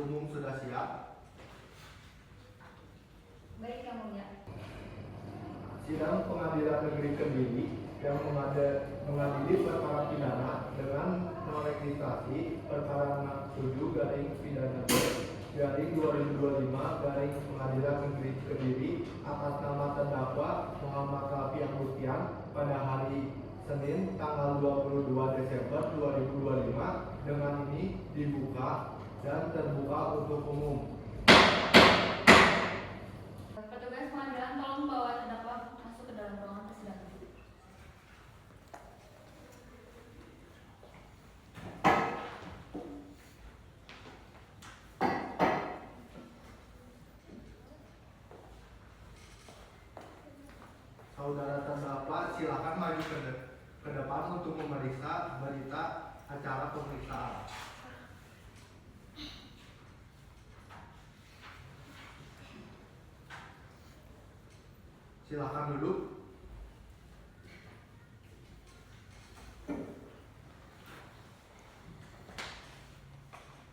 umum sudah siap? Baik, Yang Mulia. Sidang Pengadilan Negeri Kediri yang mengadili perkara pidana dengan meregistrasi perkara 67 garing pidana B garing 2025 garing Pengadilan Negeri Kediri atas nama terdakwa Muhammad Rafi Agustian pada hari Senin tanggal 22 Desember 2025 dengan ini dibuka dan terbuka untuk umum. Petugas pengadilan tolong bawa terdakwa masuk ke dalam ruangan persidangan. Saudara terdakwa silakan maju ke depan untuk memeriksa berita acara pemeriksaan. Silakan duduk.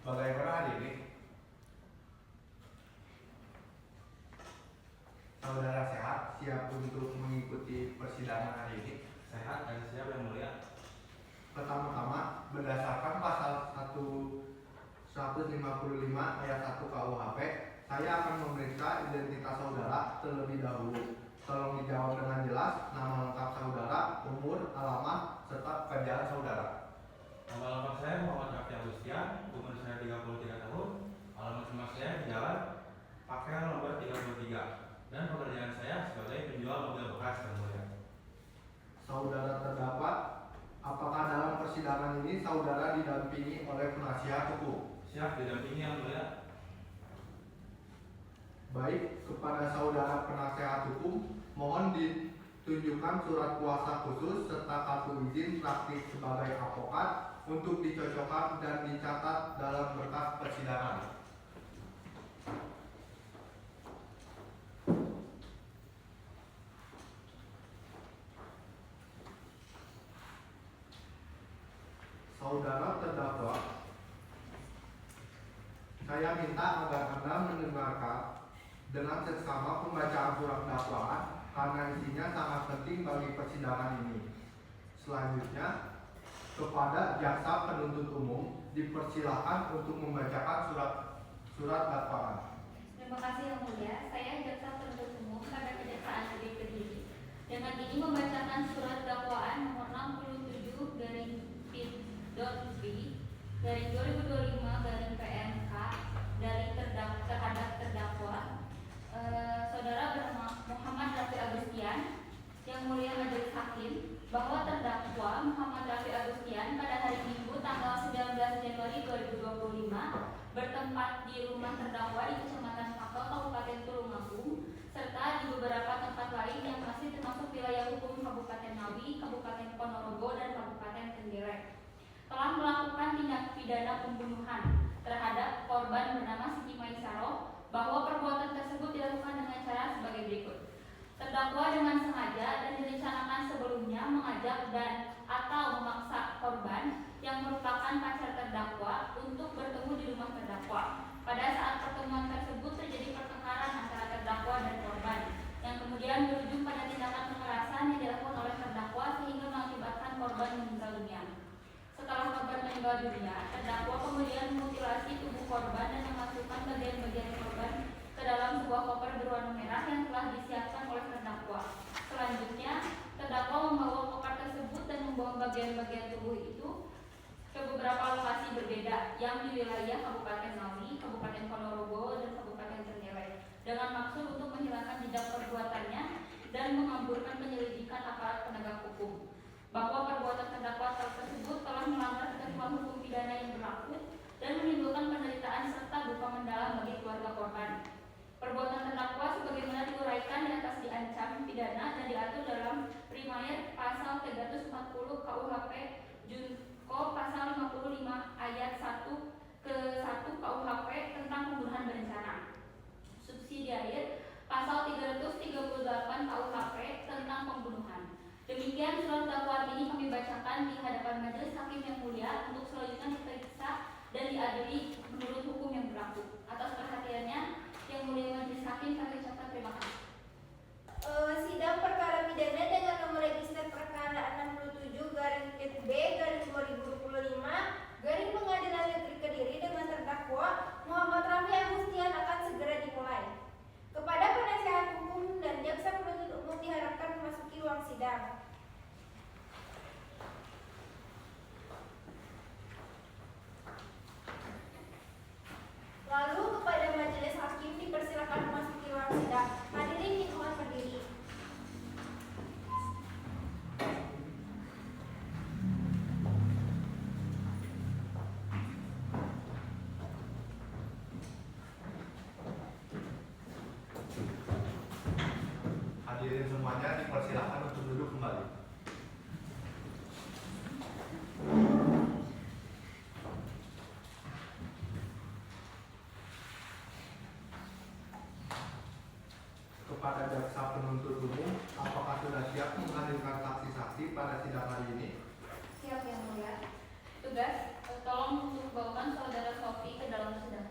Bagaimana hari ini? Saudara sehat, siap untuk mengikuti persidangan hari ini? Sehat dan siap, Yang Mulia. Pertama-tama, berdasarkan pasal 155 ayat 1 KUHP, saya akan memeriksa identitas saudara terlebih dahulu. Tolong dijawab dengan jelas nama lengkap saudara, umur, alamat, serta pekerjaan saudara. Nama lengkap saya Muhammad Rafi Agustian, umur saya 33 tahun, alamat rumah saya di Jalan Pakaian nomor 33, dan pekerjaan saya sebagai penjual mobil bekas, Yang Mulia. Saudara terdakwa, apakah dalam persidangan ini saudara didampingi oleh penasihat hukum? Siap didampingi, Yang Mulia. Baik, kepada saudara penasihat hukum, mohon ditunjukkan surat kuasa khusus serta kartu izin praktik sebagai advokat untuk dicocokkan dan dicatat dalam berkas persidangan. Saudara terdakwa, saya minta agar Anda mendengarkan dengan seksama pembacaan surat dakwaan karena isinya sangat penting bagi persidangan ini. Selanjutnya, kepada jaksa penuntut umum dipersilakan untuk membacakan surat dakwaan. Terima kasih, Yang Mulia. Saya jaksa penuntut umum pada Kejaksaan Negeri Kediri. Dengan ini membacakan surat dakwaan nomor 67 garing Pid.B garing 2025 garing PMK dari terhadap terdakwa saudara bernama Muhammad Rafi Agustian, Yang Mulia Majelis Hakim, bahwa terdakwa Muhammad Rafi Agustian pada hari Minggu tanggal 19 Januari 2025 bertempat di rumah terdakwa di Kecamatan Pakel, Kabupaten Tulungagung, serta di beberapa tempat lain yang masih termasuk wilayah hukum Kabupaten Ngawi, Kabupaten Ponorogo, dan Kabupaten Tenggara, telah melakukan tindak pidana pembunuhan terhadap korban bernama Siti Maisaroh, bahwa perbuatan tersebut dilakukan dengan cara sebagai berikut. Terdakwa dengan sengaja dan direncanakan sebelumnya mengajak dan atau memaksa korban yang merupakan pacar terdakwa untuk bertemu di rumah terdakwa. Pada saat pertemuan tersebut terjadi pertengkaran antara terdakwa dan korban, yang kemudian berujung pada tindakan kekerasan yang dilakukan oleh terdakwa sehingga mengakibatkan korban meninggal dunia. Setelah korban meninggal dunia, terdakwa kemudian memutilasi tubuh korban dan memasukkan bagian-bagian korban ke dalam sebuah koper berwarna merah yang telah disiapkan oleh terdakwa. Selanjutnya, terdakwa membawa koper tersebut dan membawa bagian-bagian tubuh itu ke beberapa lokasi berbeda yang di wilayah Kabupaten Ngawi, Kabupaten Ponorogo, dan Kabupaten Tenggara, dengan maksud untuk menghilangkan jejak perbuatannya dan mengaburkan penyelidikan aparat penegak hukum, bahwa perbuatan terdakwa tersebut telah melanggar ketentuan hukum pidana yang berlaku dan menimbulkan penderitaan serta duka mendalam bagi keluarga korban. Perbuatan terdakwa sebagaimana diuraikan di atas diancam pidana dan diatur dalam Primayat pasal 340 KUHP Junko pasal 55 ayat 1 ke 1 KUHP tentang pembunuhan berencana. Subsidiar pasal 338 KUHP tentang pembunuhan. Demikian surat dakwaan ini kami bacakan di hadapan Majelis Hakim yang mulia untuk selanjutnya diperiksa dan diadili menurut hukum yang berlaku. Atas perhatiannya, Yang Mulia Majelis Hakim kami ucapkan terima kasih. Sidang perkara pidana dengan nomor register perkara 67/B/2025 Pengadilan Negeri Kediri dengan terdakwa Muhammad Raffi Agustian akan segera dimulai. Kepada penasihat hukum dan jaksa penuntut umum diharapkan memasuki ruang sidang. Lalu kepada majelis hakim dipersilakan memasuki ruang sidang. Hadirin dimohon berdiri. Hadirin semuanya dipersilakan untuk duduk kembali. Kepada jaksa penuntut umum, apakah sudah siap menghadirkan saksi-saksi pada sidang hari ini? Siap Yang Mulia. Tugas, tolong untuk bawakan saudara Sofi ke dalam sidang.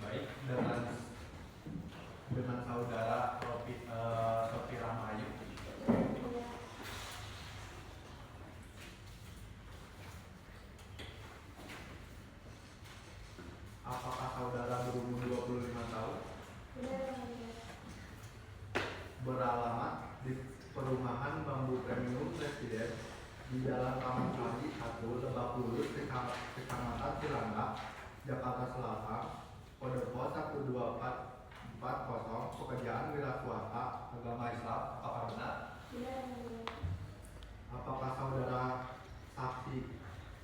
Baik, dengan saudara Sofi Rahmayu. Apakah saudara berumur 25 tahun? Beralamat di perumahan Bambu Premium Presiden di Jalan Taman Sari 1, Lebak Bulus, Kecamatan Cilandak, Jakarta Selatan, kode pos 12440, pekerjaan wira swasta, agama Islam, apakah benar? Apakah saudara saksi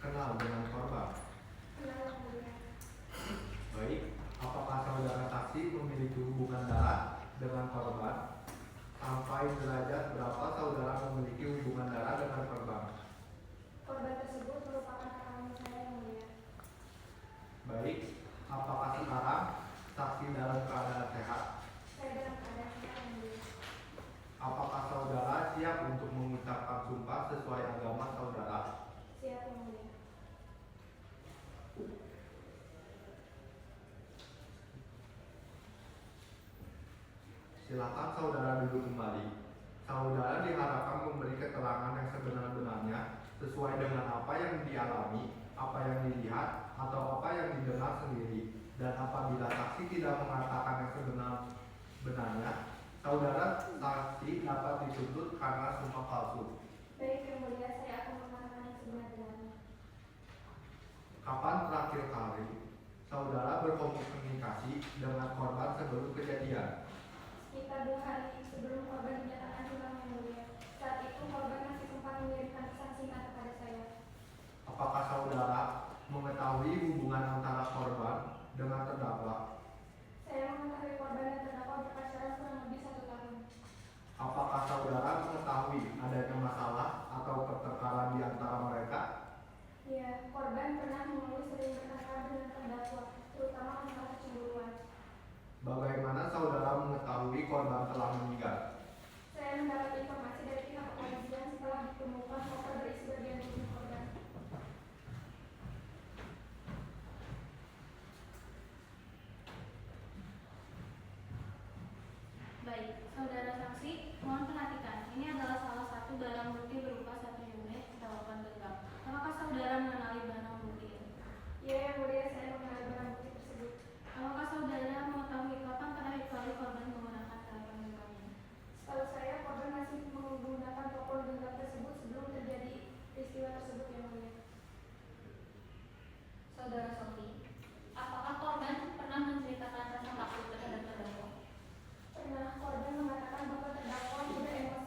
kenal dengan korban? Baik, apakah saudara saksi memiliki hubungan darah dengan korban? Sampai derajat berapa saudara memiliki hubungan darah dengan korban? Korban tersebut merupakan kakak saya yang mulia. Baik, apakah sekarang saksi dalam keadaan sehat? Saya dalam keadaan sehat yang mulia. Apakah saudara siap untuk mengucapkan sumpah sesuai agama saudara? Siap yang mulia. Silakan saudara duduk kembali. Saudara diharapkan memberi keterangan yang sebenar-benarnya sesuai dengan apa yang dialami, apa yang dilihat, atau apa yang didengar sendiri. Dan apabila saksi tidak mengatakan yang sebenar-benarnya, saudara saksi dapat dituntut karena sumpah palsu. Baik yang mulia, saya akan mengatakan yang sebenar-benarnya. Kapan terakhir kali saudara berkomunikasi dengan korban sebelum kejadian? Sekitar 2 hari sebelum korban dinyatakan hilang yang mulia. Saat itu korban masih sempat mengirimkan pesan singkat kepada saya. Apakah saudara mengetahui hubungan antara korban dengan terdakwa? Saya mengetahui korban dan terdakwa berpacaran kurang lebih 1 tahun. Apakah saudara mengetahui adanya masalah atau pertengkaran di antara mereka? Ya, korban pernah mengeluh sering bertengkar dengan terdakwa, terutama masalah kecemburuan. Bagaimana saudara mengetahui korban telah meninggal? Saya mendapat informasi dari pihak kepolisian setelah ditemukan koper berisi bagian tubuh korban. Baik, saudara saksi, mohon perhatikan. Ini adalah salah satu barang bukti berupa 1 unit telepon genggam. Apakah saudara mengenali barang bukti ini? Ya, yang mulia, saya mengenal barang bukti tersebut. Apakah saudara mengetahui kapan terakhir kali korban menggunakan telepon genggam ini? Setahu saya, korban masih menggunakan telepon genggam tersebut sebelum terjadi peristiwa tersebut yang mulia. Saudara Sofi, apakah korban pernah menceritakan rasa takut terhadap terdakwa? Pernah korban mengatakan bahwa terdakwa mudah emosi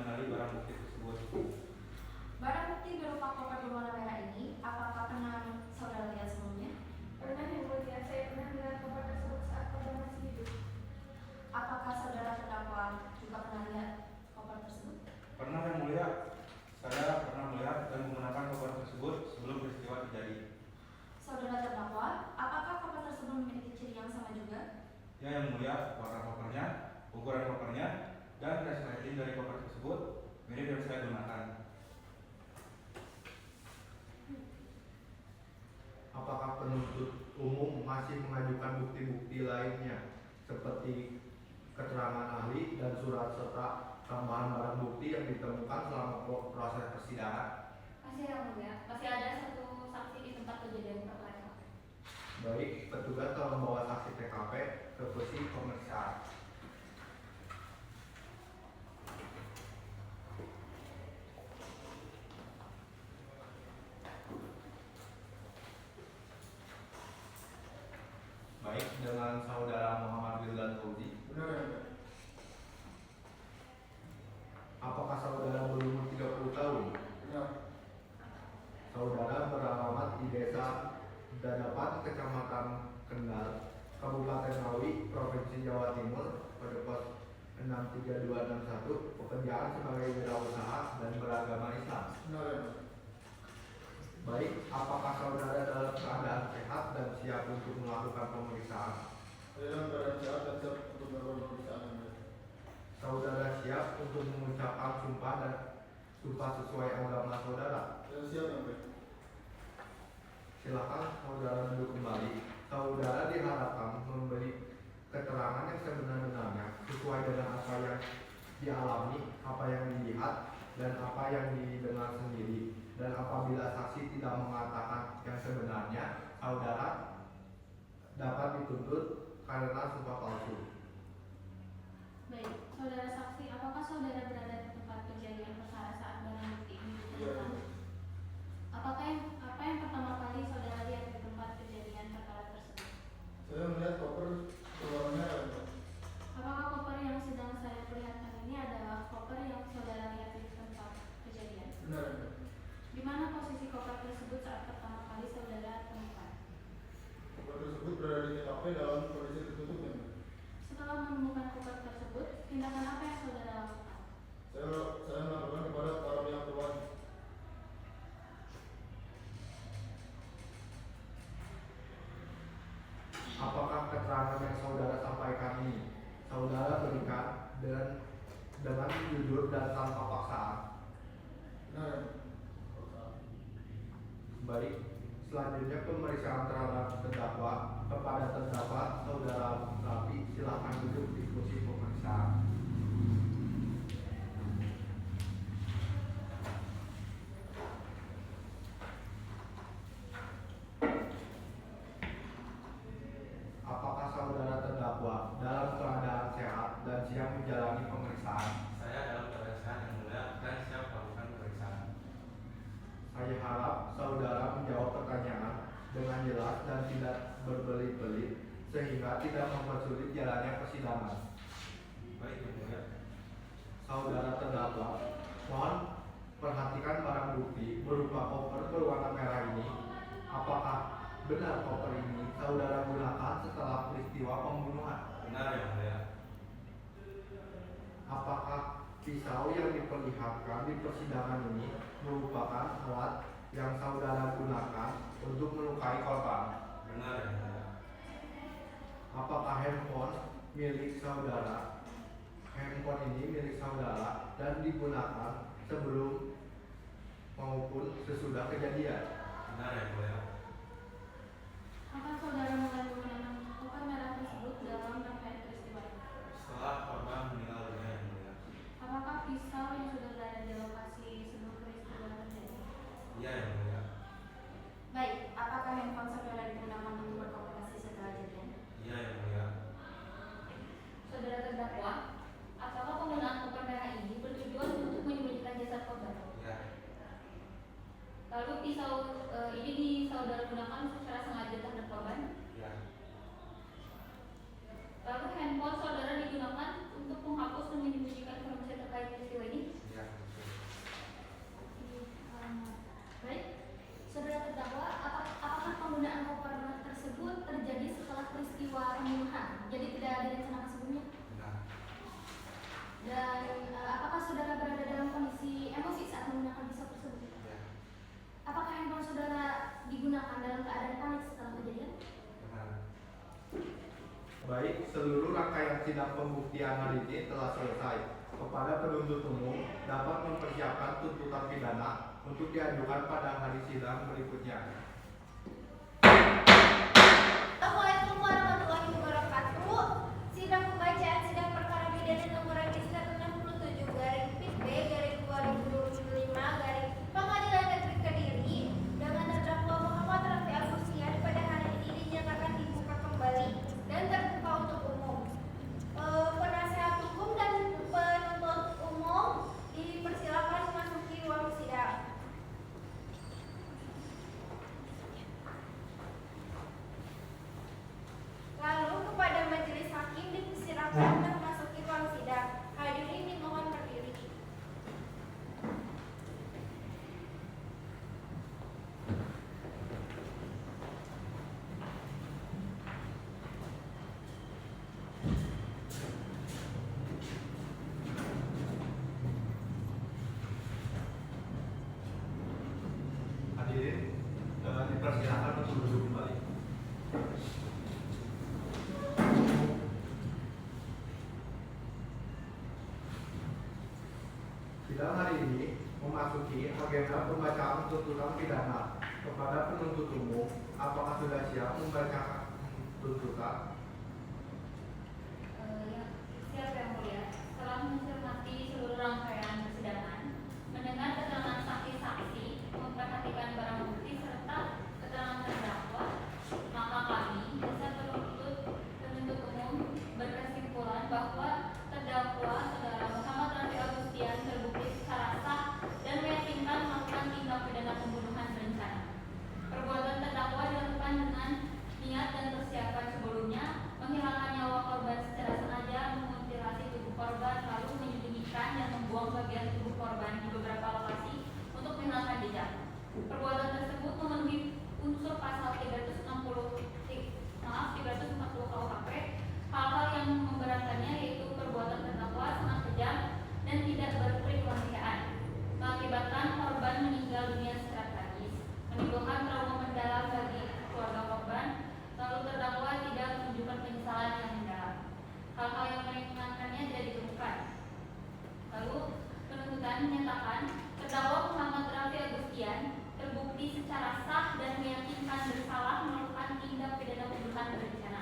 mengenali barang bukti tersebut. Barang bukti berupa koper berwarna merah ini, apakah pernah saudara lihat sebelumnya? Pernah yang mulia, saya pernah melihat koper tersebut saat korban masih hidup. Apakah saudara terdakwa juga pernah lihat koper tersebut? Pernah yang mulia, saya pernah melihat dan menggunakan koper tersebut sebelum peristiwa terjadi. Saudara terdakwa, apakah koper tersebut memiliki ciri yang sama juga? Ya yang mulia, warna kopernya, ukuran kopernya, dan resleting dari koper tersebut mirip yang saya gunakan. Apakah penuntut umum masih mengajukan bukti-bukti lainnya seperti keterangan ahli dan surat serta tambahan barang bukti yang ditemukan selama proses persidangan? Masih yang mulia, masih ada satu saksi di tempat kejadian perkara. Baik, petugas telah membawa saksi TKP ke posisi pemeriksaan. Baik, dengan saudara Muhammad Wildan Fauzi. Benar ya, Pak? Apakah saudara berumur 30 tahun? Benar. Saudara beralamat di desa Dadapan, Kecamatan Kendal, Kabupaten Ngawi, Provinsi Jawa Timur, pada pos 63261, pekerjaan sebagai wirausaha dan beragama Islam. Benar ya, Pak? Baik, apakah saudara dalam keadaan sehat dan siap untuk melakukan pemeriksaan? Saya dalam keadaan sehat dan siap untuk melakukan pemeriksaan yang baik. Saudara siap untuk mengucapkan sumpah dan sumpah sesuai agama saudara? Saya siap yang baik. Silakan saudara duduk kembali. Saudara diharapkan memberi keterangan yang sebenar-benarnya sesuai dengan apa yang dialami, apa yang dilihat, dan apa yang didengar sendiri. Dan apabila saksi tidak mengatakan yang sebenarnya, saudara dapat dituntut karena sumpah palsu. Baik, saudara saksi, apakah saudara berada di tempat kejadian perkara saat barang bukti ini Iya, ditemukan? Pak. Apa yang pertama kali saudara lihat di tempat kejadian perkara tersebut? Saya melihat koper berwarna merah ya, Pak. Apakah koper yang sedang saya perlihatkan ini adalah koper yang saudara lihat di tempat kejadian? Benar ya, Pak. Di mana posisi koper tersebut saat pertama kali saudara temukan? Koper tersebut berada di TKP dalam kondisi tertutup ya, Pak. Setelah menemukan koper tersebut, tindakan apa yang saudara lakukan? Saya melakukan kepada para pihak berwajib. Apakah keterangan yang saudara sampaikan ini saudara berikan dengan jujur dan tanpa paksaan? Benar ya, Pak. Baik, selanjutnya pemeriksaan terhadap terdakwa. Kepada terdakwa saudara Rafi, silakan duduk di kursi pemeriksaan. Apakah saudara terdakwa dalam keadaan sehat dan siap menjalani pemeriksaan? Saya dalam keadaan sehat yang mulia dan siap melakukan pemeriksaan. Saya harap saudara menjawab pertanyaan dengan jelas dan tidak berbelit-belit sehingga tidak mempersulit jalannya persidangan. Baik yang mulia. Saudara terdakwa, mohon perhatikan barang bukti berupa koper berwarna merah ini. Apakah benar koper ini saudara gunakan setelah peristiwa pembunuhan? Benar yang mulia. Apakah pisau yang diperlihatkan di persidangan ini merupakan alat yang saudara gunakan untuk melukai korban? Benar yang mulia. Apakah handphone milik saudara? Handphone ini milik saudara dan digunakan sebelum maupun sesudah kejadian? Benar yang mulia. Apakah saudara mulai menggunakan koper merah tersebut dalam rangkaian peristiwa ini? Setelah korban meninggal dunia yang mulia. Apakah pisau yang sudah berada di lokasi sebelum peristiwa terjadi? Iya yang mulia. Baik, apakah handphone saudara digunakan untuk berkomunikasi setelah kejadian? Iya yang mulia. Saudara terdakwa, apakah penggunaan koper merah ini bertujuan untuk menyembunyikan jasad korban? Iya. Lalu pisau ini saudara gunakan secara sengaja terhadap korban? Iya. Lalu handphone saudara digunakan untuk menghapus dan menyembunyikan informasi terkait peristiwa ini? Iya. sidang pembuktian hari ini telah selesai. Kepada penuntut umum dapat mempersiapkan tuntutan pidana untuk diajukan pada hari sidang berikutnya. Assalamualaikum warahmatullahi wabarakatuh. Sidang pembacaan sidang perkara pidana nomor register 67 garing PIT B garing 2025 garing Pengadilan Negeri Kediri dengan terdakwa Muhammad Rafi Agustian pada hari ini dinyatakan dibuka kembali dan terbuka untuk umum. Penasehat hukum dan penuntut umum dipersilakan memasuki ruang sidang. Lalu kepada majelis hakim dipersilakan memasuki ruang sidang. Hadirin dimohon berdiri. Hadirin dipersilakan untuk duduk kembali. Sidang hari ini memasuki agenda pembacaan tuntutan pidana. Kepada penuntut umum, apakah sudah siap membacakan tuntutan? Siap yang mulia. Setelah mencermati seluruh rangkaian persidangan, mendengar keterangan saksi-saksi, memperhatikan barang bukti serta keterangan terdakwa, maka kami, jasa penuntut umum berkesimpulan bahwa terdakwa saudara Muhammad Rafi Agustian terbukti secara sah dan meyakinkan melakukan tindak pidana pembunuhan berencana. Perbuatan terdakwa dilakukan dengan niat dan persiapan sebelumnya, menghilangkan nyawa korban secara sengaja, memutilasi tubuh korban, lalu menyembunyikan dan membuang bagian tubuh korban di beberapa lokasi untuk menghilangkan jejak. Perbuatan tersebut memenuhi unsur pasal 340 KUHP. Hal-hal yang memberatkannya yaitu perbuatan terdakwa sangat kejam dan tidak berkemanusiaan, mengakibatkan korban meninggal dunia secara tragis, menimbulkan trauma mendalam bagi keluarga korban, lalu terdakwa tidak menunjukkan penyesalan yang mendalam. Hal-hal yang meringankannya tidak ditemukan. Lalu penuntutan menyatakan terdakwa Muhammad Rafi Agustian terbukti secara sah dan meyakinkan bersalah melakukan tindak pidana pembunuhan berencana,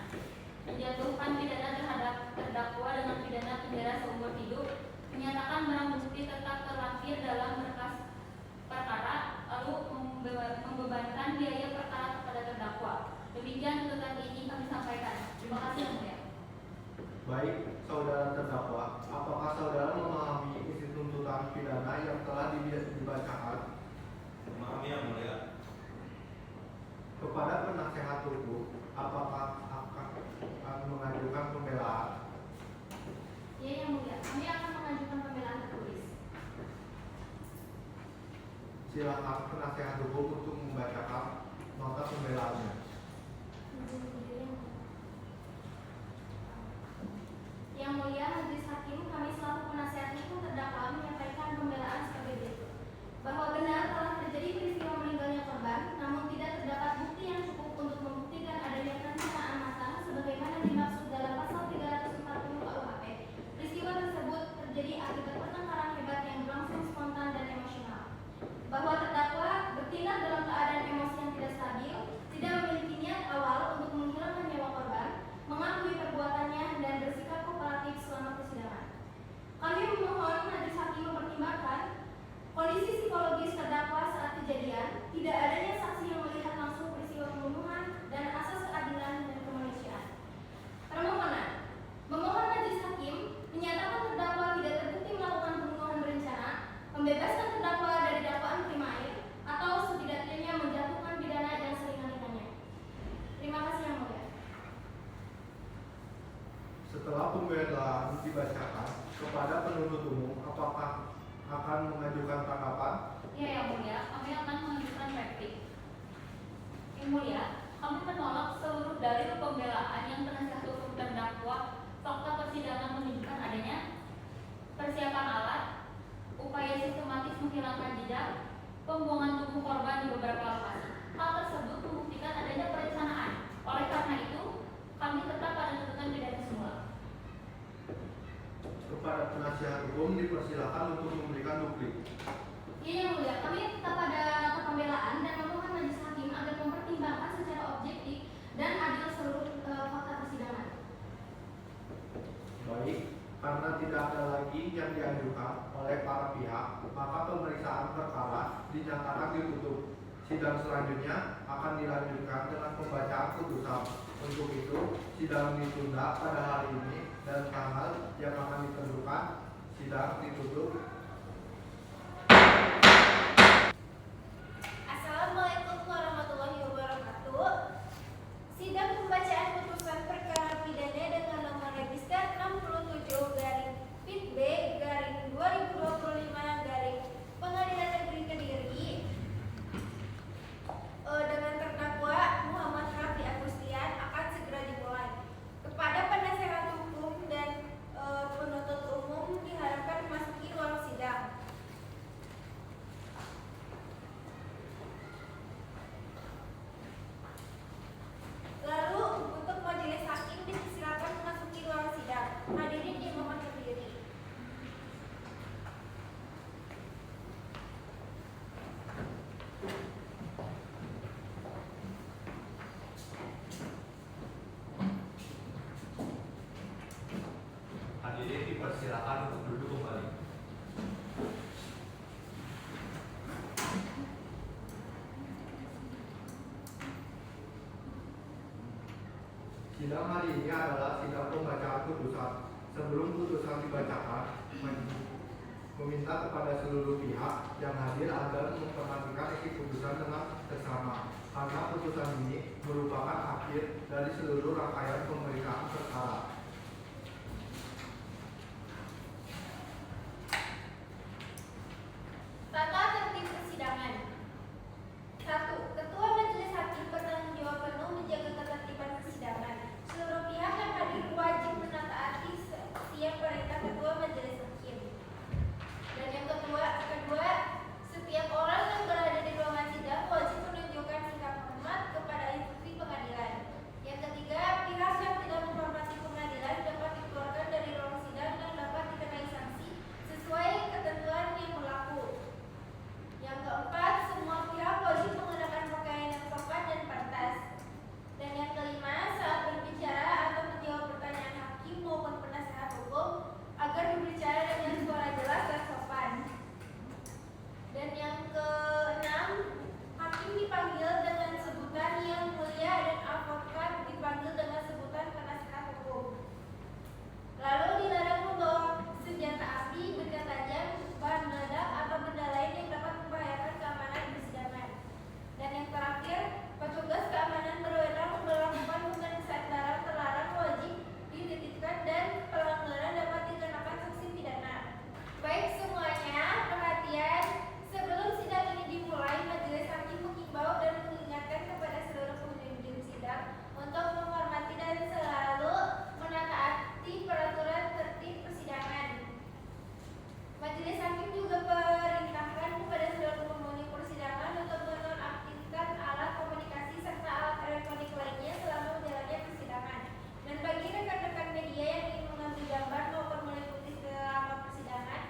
menjatuhkan pidana terhadap terdakwa dengan pidana penjara seumur hidup, menyatakan barang bukti tetap terlampir dalam berkas perkara, lalu membebankan biaya perkara kepada terdakwa. Demikian tuntutan ini kami sampaikan. Terima kasih yang mulia. Baik, saudara terdakwa, apakah saudara memahami isi tuntutan pidana yang telah dibacakan? Memahami yang mulia. Kepada penasehat hukum, apakah akan mengajukan pembelaan? Ya yang mulia, kami akan mengajukan pembelaan tertulis. Silakan penasehat hukum untuk membacakan nota pembelaannya. Yang mulia majelis hakim, kami selaku penasehat hukum terdakwa menyampaikan pembelaan sebagai berikut. Bahwa benar telah terjadi peristiwa meninggalnya korban, namun tidak terdapat bukti yang cukup untuk membuktikan adanya perencanaan matang sebagaimana dimaksud dalam pasal 340 KUHP. Peristiwa tersebut terjadi akibat pertengkaran hebat yang berlangsung spontan dan emosional. Bahwa terdakwa bertindak dalam keadaan emosi yang tidak stabil, tidak memiliki niat awal untuk menghilangkan nyawa korban, mengakui perbuatannya dan bersikap kooperatif selama persidangan. Kami memohon majelis hakim mempertimbangkan kondisi psikologis terdakwa saat kejadian, tidak adanya saksi yang melihat langsung peristiwa pembunuhan, dan asas keadilan dan kemanusiaan. Permohonan memohon majelis hakim menyatakan terdakwa tidak terbukti melakukan pembunuhan berencana, membebaskan terdakwa dari dakwaan primair, atau setidak-tidaknya menjatuhkan pidana yang seringan-ringannya. Terima kasih yang mulia. Setelah pembelaan dibacakan, kepada penuntut umum, apakah akan mengajukan tanggapan? Ya yang mulia, kami akan mengajukan replik. Yang mulia, kami menolak seluruh dalil pembelaan yang penasihat hukum terdakwa. Fakta persidangan menunjukkan adanya persiapan alat, upaya sistematis menghilangkan jejak, pembuangan tubuh korban di beberapa lokasi. Hal tersebut membuktikan adanya perencanaan. Oleh karena itu, kami tetap pada tuntutan pidana semula. Kepada penasihat hukum dipersilakan untuk memberikan duplik. Iya yang mulia, kami tetap pada pembelaan dan memohon majelis hakim agar mempertimbangkan secara objektif dan adil seluruh fakta persidangan. Baik, karena tidak ada lagi yang diajukan oleh para pihak, maka pemeriksaan perkara dinyatakan ditutup. Sidang selanjutnya akan dilanjutkan dengan pembacaan putusan. Untuk itu, sidang ditunda pada hari ini dan tanggal yang akan ditentukan. Sidang ditutup. Assalamualaikum warahmatullahi wabarakatuh. Sidang pembacaan putusan perkara pidana dengan nomor register 67-B-2025 Pengadilan Negeri Kediri dengan terdakwa Muhammad Rafi Agustian akan segera dimulai. Kepada penasihat hukum dan penuntut umum diharapkan memasuki ruang sidang. Lalu untuk majelis hakim disilakan memasuki ruang sidang. Hadirin dimohon berdiri. Hadirin dipersilakan untuk duduk kembali. Sidang hari ini adalah sidang pembacaan putusan. Sebelum putusan dibacakan, meminta kepada seluruh pihak yang hadir agar memperhatikan isi putusan dengan seksama, karena putusan ini merupakan akhir dari seluruh rangkaian pemeriksaan perkara. Tata tertib persidangan. 1. Ketua Majelis Hakim bertanggung jawab penuh menjaga ketertiban persidangan. Seluruh pihak yang hadir wajib menaati setiap perintah Ketua Majelis Hakim. Dan yang kedua, setiap orang yang berada di ruangan sidang wajib menunjukkan sikap hormat kepada instruksi pengadilan. Yang ketiga, pihak yang tidak menghormati pengadilan dapat dikeluarkan dari ruang sidang dan dapat dikenai sanksi sesuai ketentuan yang berlaku. Yang keempat, semua pihak wajib mengenakan pakaian yang sopan dan pantas. Dan yang kelima, saat berbicara atau menjawab pertanyaan hakim maupun penasehat hukum agar berbicara dengan suara jelas dan sopan. Dan yang keenam, hakim dipanggil dengan sebutan yang mulia dan advokat dipanggil dengan sebutan penasehat hukum. Lalu dilarang membawa senjata api, benda tajam, bahan meledak atau benda lain yang dapat membahayakan keamanan persidangan. Dan yang terakhir, petugas keamanan berwenang memperlakukan pemeriksaan barang terlarang wajib dititipkan dan pelanggaran dapat dikenakan sanksi pidana. Baik semuanya, perhatian. Sebelum sidang ini dimulai, majelis hakim mengimbau dan mengingatkan kepada seluruh pengunjung sidang untuk menghormati dan selalu menaati peraturan tertib persidangan. Majelis hakim juga perintahkan kepada seluruh penghuni persidangan untuk menonaktifkan alat komunikasi serta alat elektronik lainnya selama menjalannya persidangan. Dan bagi rekan-rekan media yang ingin mengambil gambar maupun meliputi selama persidangan,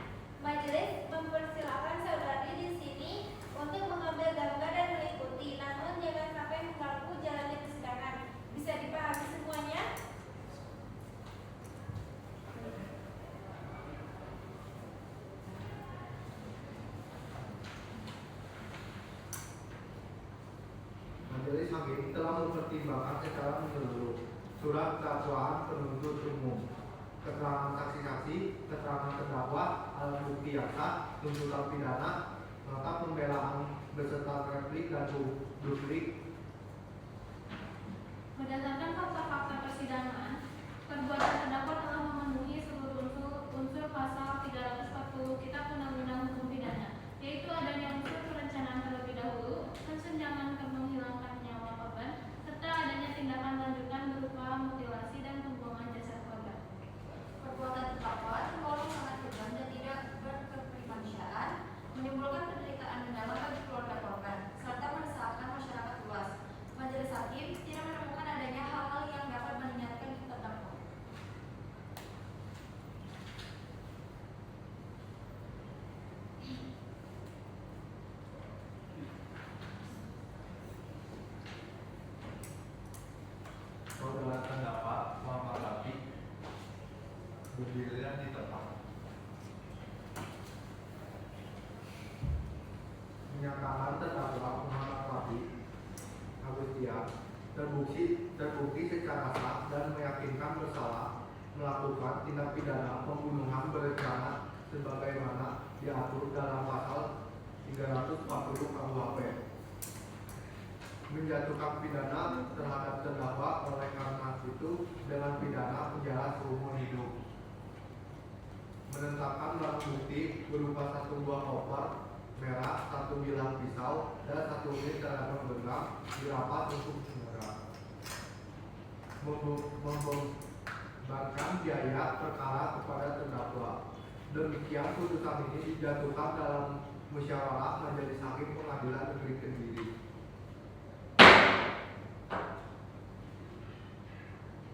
majelis mempersilahkan saudari di sini untuk mengambil gambar dan meliputi, namun jangan sampai mengganggu jalannya persidangan. Bisa dipahami semuanya? Majelis hakim telah mempertimbangkan secara menyeluruh surat dakwaan penuntut umum, keterangan saksi-saksi, keterangan terdakwa, alat bukti yang sah, tuntutan pidana, nota pembelaan beserta replik dan duplik. Berdasarkan fakta-fakta persidangan, perbuatan terdakwa telah memenuhi seluruh unsur pasal 340 Kitab Undang-Undang Hukum Pidana, yaitu adanya unsur perencanaan terlebih dahulu, kesenjangan menghilangkan nyawa korban, serta adanya tindakan lanjutan berupa mutilasi dan pembuangan jasad korban. Perbuatan terdakwa tergolong sangat kejam dan tidak berkemanusiaan, menimbulkan penderitaan mendalam bagi keluarga korban, serta meresahkan masyarakat luas. Majelis hakim tidak menemukan adanya hal-hal yang dapat mengingatkan terdakwa. menyatakan terdakwa Muhammad Rafi Agustian terbukti secara sah dan meyakinkan bersalah melakukan tindak pidana pembunuhan berencana sebagaimana diatur dalam pasal 340 KUHP, menjatuhkan pidana terhadap terdakwa oleh karena itu dengan pidana penjara seumur hidup, menetapkan barang bukti berupa 1 buah koper merah, 1 bilah pisau, dan 1 unit telepon genggam dirampas untuk saudara, membebankan biaya perkara kepada terdakwa. Demikian putusan ini dijatuhkan dalam musyawarah Majelis Hakim Pengadilan Negeri Kediri.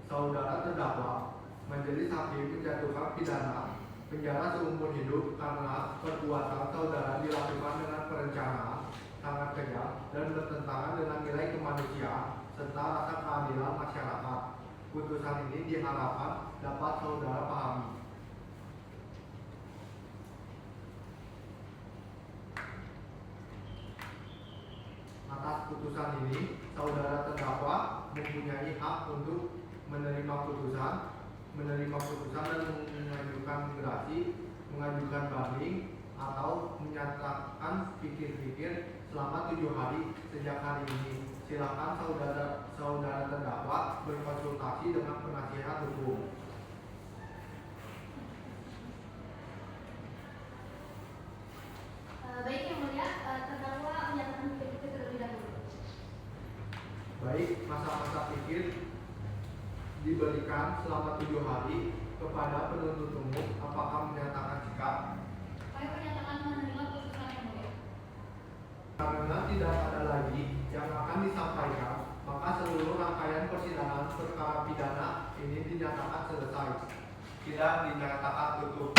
Saudara terdakwa, Majelis Hakim menjatuhkan pidana penjara seumur hidup karena perbuatan saudara dilakukan dengan perencanaan sangat kejam dan bertentangan dengan nilai kemanusiaan serta rasa keadilan masyarakat. Putusan ini diharapkan dapat saudara pahami. Atas putusan ini, saudara terdakwa mempunyai hak untuk menerima putusan dan mengajukan gerasi, mengajukan banding, atau menyatakan pikir-pikir selama 7 hari sejak hari ini. Silakan saudara terdakwa berkonsultasi dengan penasihat hukum. Baik yang mulia, terdakwa menyatakan pikir-pikir terlebih dahulu. Baik, masa-masa pikir diberikan selama 7 hari kepada penuntut umum. Apakah menyatakan sikap? Kami menyatakan menerima putusan yang mulia. Karena tidak ada lagi yang akan disampaikan, maka seluruh rangkaian persidangan perkara pidana ini dinyatakan selesai. Tidak dinyatakan tutup.